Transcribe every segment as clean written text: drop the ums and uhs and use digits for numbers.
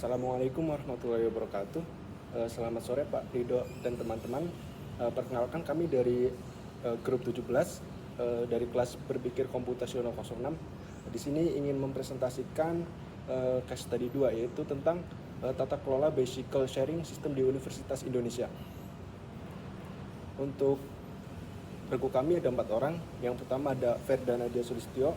Assalamualaikum warahmatullahi wabarakatuh. Selamat sore Pak Rido dan teman-teman. Perkenalkan kami dari grup 17 dari kelas berpikir komputasional 06. Di sini ingin mempresentasikan case study 2, yaitu tentang tata kelola bicycle sharing system di Universitas Indonesia. Untuk regu kami ada 4 orang. Yang pertama ada Ferdana Dia Sulistyo,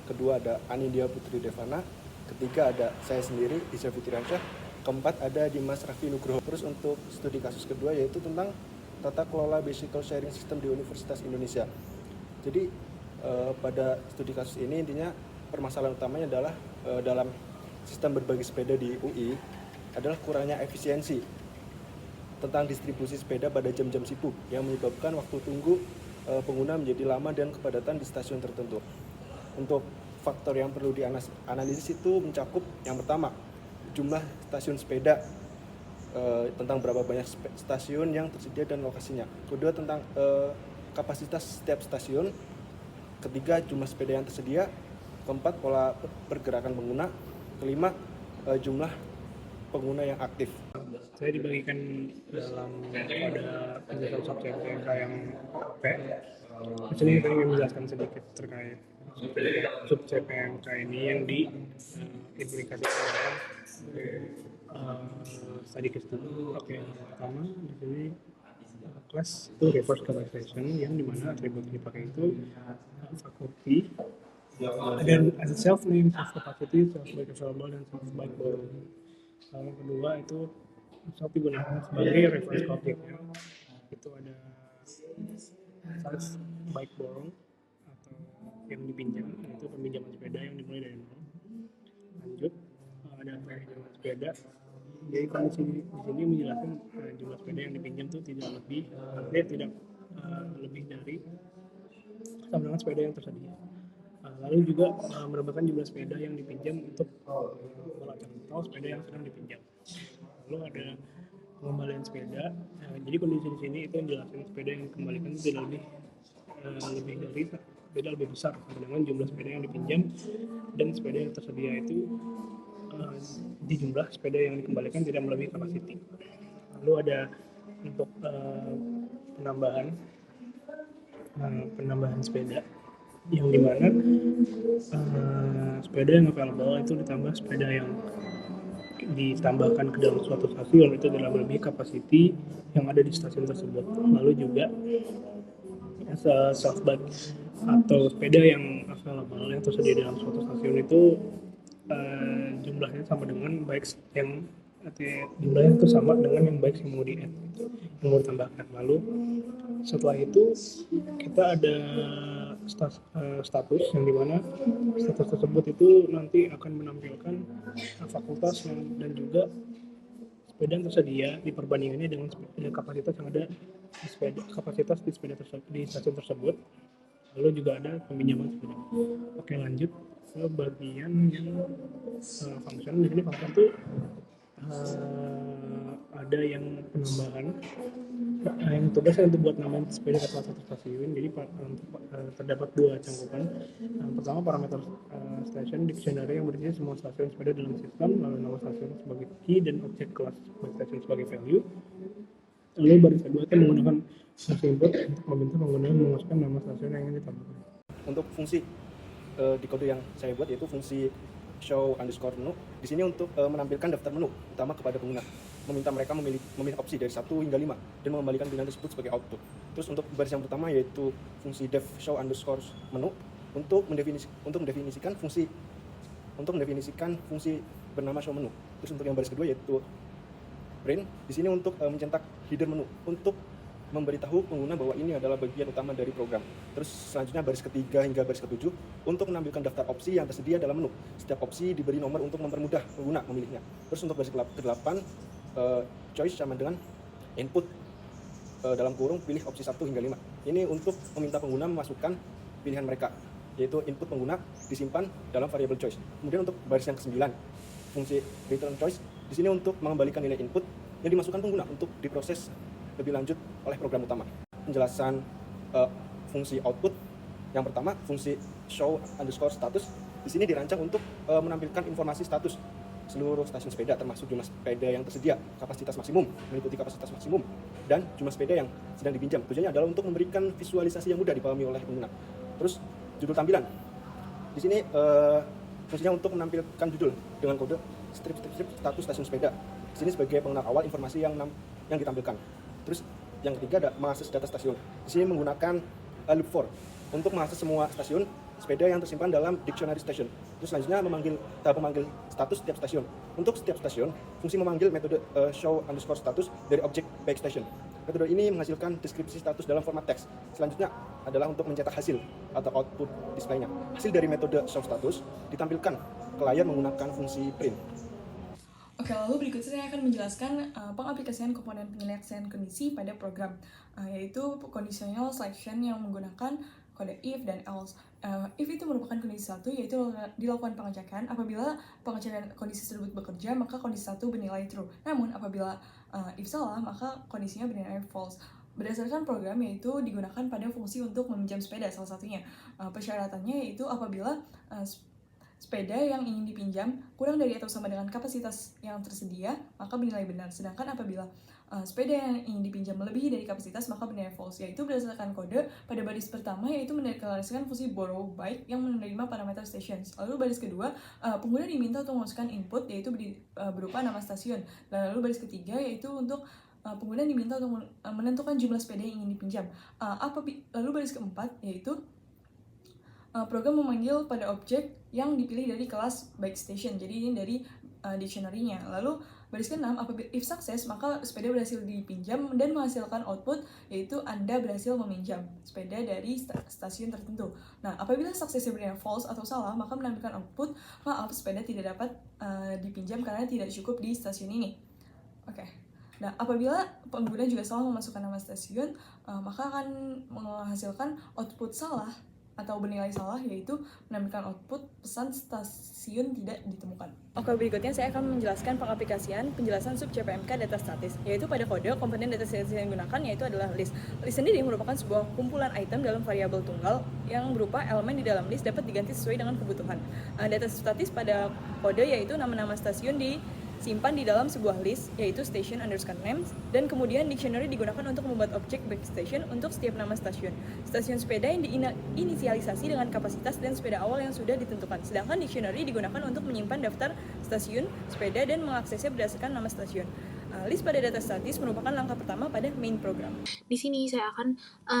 kedua ada Anindya Putri Devana, ketiga ada saya sendiri, Iza Fitransyah, keempat ada Dimas Raffi Nugroho. Terus untuk studi kasus kedua yaitu tentang tata kelola bicycle sharing system di Universitas Indonesia. Jadi pada studi kasus ini intinya permasalahan utamanya adalah dalam sistem berbagi sepeda di UI adalah kurangnya efisiensi tentang distribusi sepeda pada jam-jam sibuk yang menyebabkan waktu tunggu pengguna menjadi lama dan kepadatan di stasiun tertentu. Untuk faktor yang perlu dianalisis itu mencakup yang pertama, jumlah stasiun sepeda, tentang berapa banyak stasiun yang tersedia dan lokasinya. Kedua, tentang kapasitas setiap stasiun. Ketiga, jumlah sepeda yang tersedia. Keempat, pola pergerakan pengguna. Kelima, jumlah pengguna yang aktif. Saya dibagikan dalam pada penjelasan subjek PMK yang P. Di sini saya ingin menjelaskan sedikit terkait subjek PMK ini yang diimplikasikan dalam study case dulu. Oke, pertama di sini kelas itu reverse capitalization yang dimana atribut yang dipakai itu faculty dan as a self name, self capacity, self bike available dan self bike borrowing. Lalu kedua itu self digunakan sebagai reference object ya. Itu ada self bike borrow atau yang dipinjam, itu peminjaman sepeda yang dimulai dari nol. Lanjut ada peminjaman sepeda. Jadi kondisi di sini menjelaskan jumlah sepeda yang dipinjam itu tidak lebih dari sama dengan sepeda yang tersedia. Lalu juga menambahkan jumlah sepeda yang dipinjam untuk pelajaran atau sepeda yang sedang dipinjam. Lalu ada pengembalian sepeda. Jadi kondisi di sini itu menjelaskan sepeda yang dikembalikan itu tidak lebih besar dengan jumlah sepeda yang dipinjam dan sepeda yang tersedia itu di jumlah sepeda yang dikembalikan tidak melebihi kapasiti. Lalu ada untuk penambahan sepeda yang dimana sepeda yang available itu ditambah sepeda yang ditambahkan ke dalam suatu stasiun itu dalam lebih kapasiti yang ada di stasiun tersebut. Lalu juga self bike atau sepeda yang available yang tersedia dalam suatu stasiun itu jumlahnya sama dengan bikes yang jumlahnya itu sama dengan yang bikes yang mau ditambahkan. Lalu setelah itu kita ada status yang dimana status tersebut itu nanti akan menampilkan fakultas dan juga sepeda yang tersedia di perbandingannya dengan kapasitas yang ada di stasiun tersebut. Lalu juga ada peminjaman sepeda. Oke, lanjut ke bagian yang function. Di sini function itu ada yang penambahan yang tugasnya untuk buat nambahin sepeda ke salah satu stasiun. Jadi terdapat 2 cangkupan. Pertama, parameter station dictionary yang berisi semua stasiun sepeda dalam sistem, lalu nama stasiun sebagai key dan objek kelas stasiun sebagai value. Lalu baris kedua itu menggunakan fungsi input untuk meminta pengguna memasukkan nama stasiun yang ingin ditambahkan. Untuk fungsi di kode yang saya buat yaitu fungsi show_menu. Di sini untuk menampilkan daftar menu utama kepada pengguna, meminta mereka memilih opsi dari 1 hingga 5 dan mengembalikan pilihan tersebut sebagai output. Terus untuk baris yang pertama yaitu fungsi def show_menu untuk mendefinisikan fungsi bernama show menu. Terus untuk yang baris kedua yaitu print, di sini untuk mencetak header menu untuk memberitahu pengguna bahwa ini adalah bagian utama dari program. Terus selanjutnya baris ketiga hingga baris ketujuh untuk menampilkan daftar opsi yang tersedia dalam menu. Setiap opsi diberi nomor untuk mempermudah pengguna memilihnya. Terus untuk baris ke-8 choice sama dengan input dalam kurung pilih opsi 1 hingga 5. Ini untuk meminta pengguna memasukkan pilihan mereka, yaitu input pengguna disimpan dalam variable choice. Kemudian untuk baris yang ke-9 fungsi return choice, di sini untuk mengembalikan nilai input yang dimasukkan pengguna untuk diproses lebih lanjut oleh program utama. Penjelasan fungsi output yang pertama, fungsi show_status di sini dirancang untuk menampilkan informasi status seluruh stasiun sepeda termasuk jumlah sepeda yang tersedia, kapasitas maksimum, meliputi kapasitas maksimum, dan jumlah sepeda yang sedang dipinjam. Tujuannya adalah untuk memberikan visualisasi yang mudah dipahami oleh pengguna. Terus judul tampilan. Di sini fungsinya untuk menampilkan judul dengan kode strip status stasiun sepeda. Di sini sebagai pengenal awal informasi yang ditampilkan. Terus yang ketiga ada mengakses data stasiun. Di sini menggunakan loop for untuk mengakses semua stasiun sepeda yang tersimpan dalam dictionary station. Terus selanjutnya tahap memanggil status setiap stasiun. Untuk setiap stasiun, fungsi memanggil metode show_status dari objek back station. Metode ini menghasilkan deskripsi status dalam format teks. Selanjutnya adalah untuk mencetak hasil atau output display-nya. Hasil dari metode show status ditampilkan ke layar menggunakan fungsi print. Oke, lalu berikut saya akan menjelaskan pengaplikasian komponen penyeleksian kondisi pada program, yaitu conditional selection yang menggunakan kode if dan else. If itu merupakan kondisi satu, yaitu dilakukan pengecekan. Apabila pengecekan kondisi tersebut bekerja, maka kondisi satu bernilai true. Namun apabila if salah, maka kondisinya bernilai false. Berdasarkan program, yaitu digunakan pada fungsi untuk meminjam sepeda salah satunya. Persyaratannya yaitu apabila sepeda yang ingin dipinjam kurang dari atau sama dengan kapasitas yang tersedia, maka bernilai benar. Sedangkan apabila sepeda yang ingin dipinjam melebihi dari kapasitas, maka bernilai false, yaitu berdasarkan kode pada baris pertama, yaitu mendeklarasikan fungsi borrow bike yang menerima parameter stations. Lalu baris kedua, pengguna diminta untuk memasukkan input, yaitu berupa nama stasiun. Dan lalu baris ketiga, yaitu untuk pengguna diminta untuk menentukan jumlah sepeda yang ingin dipinjam. Lalu baris keempat, yaitu program memanggil pada objek yang dipilih dari kelas bike station. Jadi ini dari dictionary-nya. Lalu baris ke-6, apabila if sukses, maka sepeda berhasil dipinjam dan menghasilkan output, yaitu Anda berhasil meminjam sepeda dari stasiun tertentu. Nah, apabila suksesnya bernilai false atau salah, maka menampilkan output, maaf, sepeda tidak dapat dipinjam karena tidak cukup di stasiun ini. Oke. Nah, apabila pengguna juga salah memasukkan nama stasiun, maka akan menghasilkan output salah atau bernilai salah, yaitu menampilkan output pesan stasiun tidak ditemukan. Oke, berikutnya saya akan menjelaskan pengaplikasian penjelasan sub CPMK data statis, yaitu pada kode komponen data statis yang digunakan yaitu adalah list. List sendiri merupakan sebuah kumpulan item dalam variabel tunggal yang berupa elemen di dalam list dapat diganti sesuai dengan kebutuhan. Data statis pada kode yaitu nama-nama stasiun disimpan di dalam sebuah list, yaitu station underscore names, dan kemudian dictionary digunakan untuk membuat objek back station untuk setiap nama stasiun. Stasiun sepeda yang diinisialisasi dengan kapasitas dan sepeda awal yang sudah ditentukan. Sedangkan dictionary digunakan untuk menyimpan daftar stasiun sepeda dan mengaksesnya berdasarkan nama stasiun. List pada data statis merupakan langkah pertama pada main program. Di sini saya akan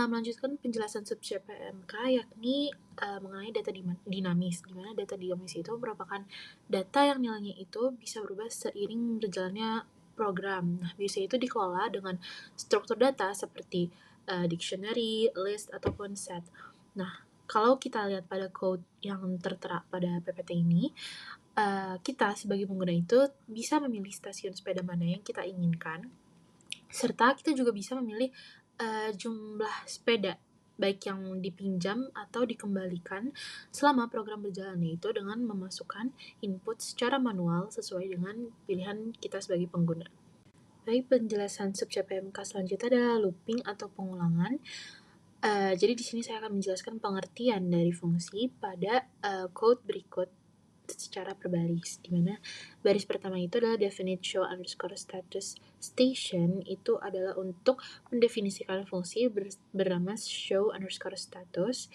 melanjutkan penjelasan sub CPMK, yakni mengenai data dinamis, di mana data dinamis itu merupakan data yang nilainya itu bisa berubah seiring berjalannya program. Nah, biasanya itu dikelola dengan struktur data seperti dictionary, list, ataupun set. Nah, kalau kita lihat pada code yang tertera pada PPT ini, kita sebagai pengguna itu bisa memilih stasiun sepeda mana yang kita inginkan, serta kita juga bisa memilih jumlah sepeda, baik yang dipinjam atau dikembalikan selama program berjalan, yaitu dengan memasukkan input secara manual sesuai dengan pilihan kita sebagai pengguna. Baik, penjelasan sub CPMK selanjutnya adalah looping atau pengulangan. Jadi di sini saya akan menjelaskan pengertian dari fungsi pada code berikut secara berbaris, di mana baris pertama itu adalah definite show underscore status station, itu adalah untuk mendefinisikan fungsi bernama show underscore status,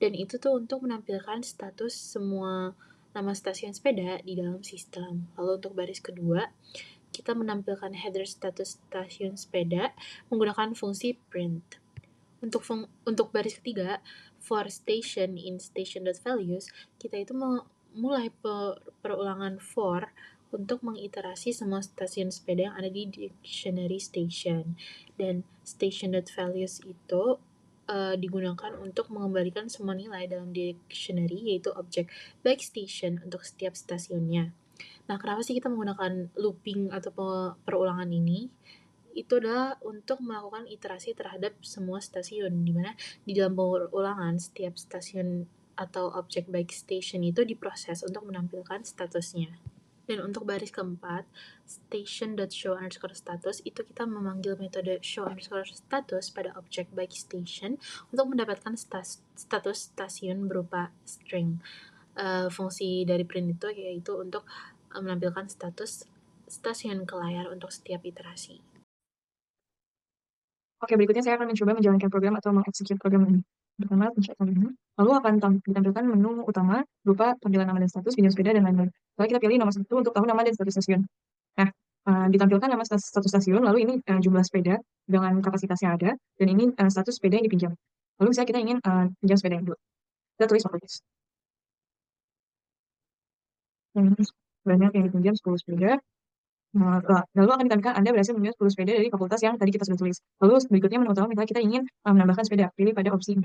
dan itu tuh untuk menampilkan status semua nama stasiun sepeda di dalam sistem. Lalu untuk baris kedua, kita menampilkan header status stasiun sepeda menggunakan fungsi print. Untuk baris ketiga, for station in station.values, kita itu mulai perulangan for untuk mengiterasi semua stasiun sepeda yang ada di dictionary station. Dan station.values itu digunakan untuk mengembalikan semua nilai dalam dictionary, yaitu objek back station untuk setiap stasiunnya. Nah, kenapa sih kita menggunakan looping atau perulangan ini? Itu adalah untuk melakukan iterasi terhadap semua stasiun, di mana di dalam perulangan setiap stasiun atau objek back station itu diproses untuk menampilkan statusnya. Dan untuk baris keempat, station.show_status, itu kita memanggil metode show_status pada objek back station untuk mendapatkan status stasiun berupa string. Fungsi dari print itu yaitu untuk menampilkan status stasiun ke layar untuk setiap iterasi. Oke, berikutnya saya akan mencoba menjalankan program atau mengeksekut program ini. Pertama, pencet tombol ini. Lalu akan ditampilkan menu utama berupa tampilan nama dan status, video sepeda, dan lain-lain. Lalu kita pilih nomor 1 untuk tahu nama dan status stasiun. Nah, ditampilkan nama satu stasiun, lalu ini jumlah sepeda dengan kapasitas yang ada, dan ini status sepeda yang dipinjam. Lalu misalnya kita ingin pinjam sepeda yang dulu. Kita tulis fakultas. Banyak yang dipinjam 10 sepeda. Lalu akan ditampilkan Anda berhasil meminjam 10 sepeda dari fakultas yang tadi kita sudah tulis. Lalu berikutnya menu utama misalnya kita ingin menambahkan sepeda, pilih pada opsi 4.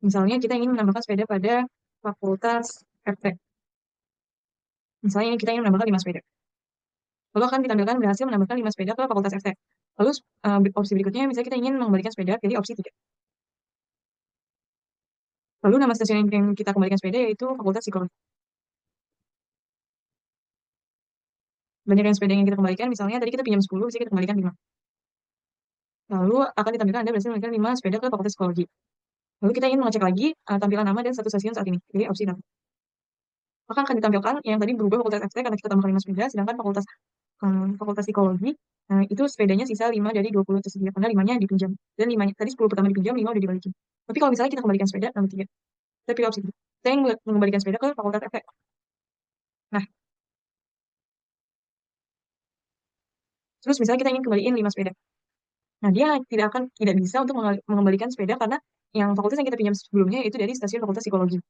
Misalnya kita ingin menambahkan sepeda pada fakultas FT. Misalnya kita ingin menambahkan 5 sepeda. Lalu akan ditampilkan berhasil menambahkan 5 sepeda ke fakultas FT. Lalu opsi berikutnya misalnya kita ingin mengembalikan sepeda, pilih opsi 3. Lalu nama stasiun yang kita kembalikan sepeda yaitu Fakultas Psikologi. Banyak yang sepeda yang kita kembalikan, misalnya tadi kita pinjam 10, bisa kita kembalikan 5. Lalu akan ditampilkan Anda berhasil mengembalikan 5 sepeda ke Fakultas Psikologi. Lalu kita ingin mengecek lagi tampilan nama dan status stasiun saat ini. Pilih opsi 6. Maka akan ditampilkan yang tadi berubah Fakultas FT karena kita tambahkan 5 sepeda, sedangkan Fakultas Psikologi, itu sepedanya sisa 5 dari 20 tersedia, karena 5-nya dipinjam. Dan 5 tadi 10 pertama dipinjam, 5 udah dibalikin. Tapi kalau misalnya kita kembalikan sepeda, nomor 3. Kita pilih opsi 3. Kita ingin mengembalikan sepeda ke Fakultas FT. Nah, terus misalnya kita ingin kembaliin 5 sepeda. Nah, dia tidak bisa untuk mengembalikan sepeda karena yang fakultas yang kita pinjam sebelumnya itu dari stasiun Fakultas Psikologi.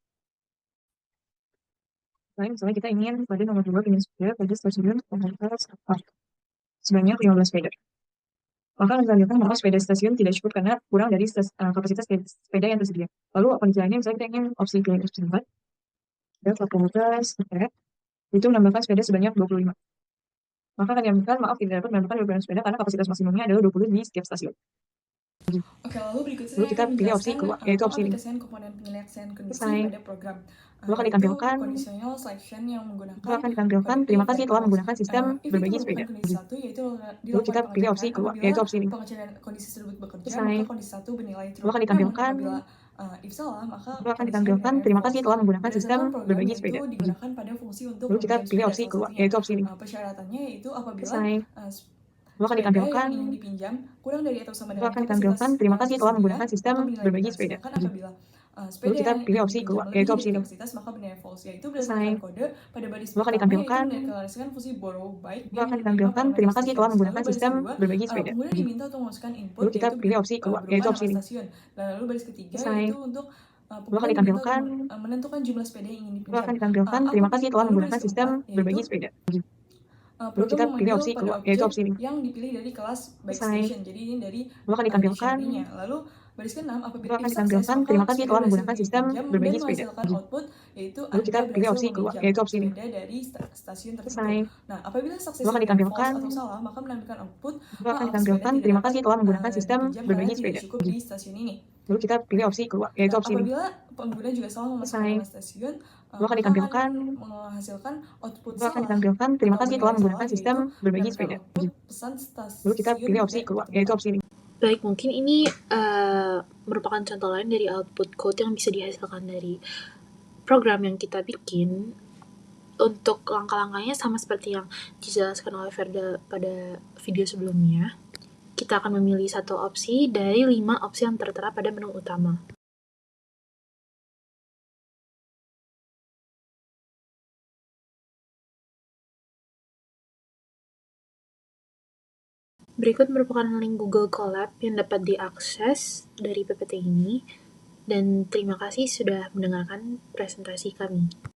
Lain misalnya kita ingin pada nomor 2 pinjam sepeda pada stasiun Fakultas sebanyak 15 sepeda. Maka misalkan maka sepeda stasiun tidak cukup karena kurang dari kapasitas sepeda yang tersedia. Lalu penjelasannya misalnya kita ingin opsi 4 dan fakultas itu menambahkan sepeda sebanyak 25. Maka akan diambilkan, maaf tidak dapat menambahkan 25 sepeda karena kapasitas maksimumnya adalah 20 di setiap stasiun. Oke, lalu berikutnya Lalu saya kita akan pilih opsi menjelaskan keluar, yaitu opsi 5. pengaplikasian komponen penyeleksian kondisi Selesai. pada program. Lalu akan Yaitu ditampilkan, conditional selection yang menggunakan lalu akan ditampilkan, kode terima if kasih dan telah else. menggunakan sistem If itu berbagi merupakan sepeda. kondisi 1, yaitu Lalu kita dilakukan pilih opsi pengecekan keluar, apabila yaitu opsi 5. pengecekan kondisi tersebut bekerja, Selesai. maka kondisi 1 bernilai true. Lalu akan Namun ditampilkan, apabila if salah, maka lalu akan kondisinya ditampilkan, bernilai terima false. kasih telah menggunakan sistem Berdasarkan program berbagi yaitu sepeda. digunakan pada fungsi untuk Lalu kita meminjam pilih sepeda opsi salah keluar, satunya. yaitu opsi 5. Persyaratannya yaitu apabila Selesai. Lalu akan sepeda ditampilkan, yang ingin dipinjam kurang dari atau sama lalu dengan akan kapasitas ditampilkan, terima yang kasih telah tersedia, menggunakan sistem maka bernilai berbagi benar. sepeda. Sedangkan apabila Lalu sepeda kita yang pilih ingin opsi dipinjam keluar, lebih yaitu dari opsi 5. kapasitas, maka bernilai false, yaitu Selesai. berdasarkan kode pada baris Lalu akan pertama, yaitu ditampilkan, mendeklarasikan fungsi borrow byte lalu yang akan menerima ditampilkan, parameter terima kasih stasiun. telah Lalu menggunakan baris sistem kedua, berbagi sepeda. pengguna diminta untuk memasukkan input Lalu kita yaitu pilih opsi keluar, berupa yaitu nama opsi 5. stasiun. Lalu baris ketiga Selesai. yaitu untuk Lalu pengguna akan diminta ditampilkan, untuk menentukan jumlah sepeda yang ingin lalu dipinjam. akan ditampilkan, terima kasih telah Lalu menggunakan baris sistem keempat berbagi yaitu sepeda. Lalu program kita pilih memanggil opsi pada keluar, yaitu objek opsi 5. yang dipilih dari kelas bike Selesai. station. Jadi ini dari Lalu akan ditampilkan, dictionary-nya. Lalu baris ke-6, lalu apabila akan if sukses, ditampilkan, maka terima kasih sepeda telah berhasil menggunakan sistem dipinjam berbagi dan sepeda. menghasilkan output yaitu Lalu kita Anda pilih berhasil opsi keluar, meminjam yaitu opsi 5. sepeda dari stasiun tertentu. Selesai. Nah, apabila sukses Lalu akan dengan false ditampilkan, atau salah, maka menampilkan output lalu akan maaf, ditampilkan, sepeda tidak terima dapat kasih telah menggunakan sistem dipinjam karena berbagi tidak sepeda. cukup di stasiun ini. Lalu kita pilih opsi keluar, yaitu Nah, opsi 5. apabila pengguna juga salah memasukkan Selesai. nama stasiun, Lalu akan maka ditampilkan, akan menghasilkan output lalu akan salah ditampilkan, terima atau kasih telah bernilai menggunakan salah, sistem yaitu berbagi menampilkan sepeda. output pesan Lalu kita stasiun pilih opsi tidak keluar, ditemukan. yaitu opsi 5. Baik, mungkin ini merupakan contoh lain dari output code yang bisa dihasilkan dari program yang kita bikin. Untuk langkah-langkahnya sama seperti yang dijelaskan oleh Verda pada video sebelumnya. Kita akan memilih satu opsi dari 5 opsi yang tertera pada menu utama. Berikut merupakan link Google Colab yang dapat diakses dari PPT ini. Dan terima kasih sudah mendengarkan presentasi kami.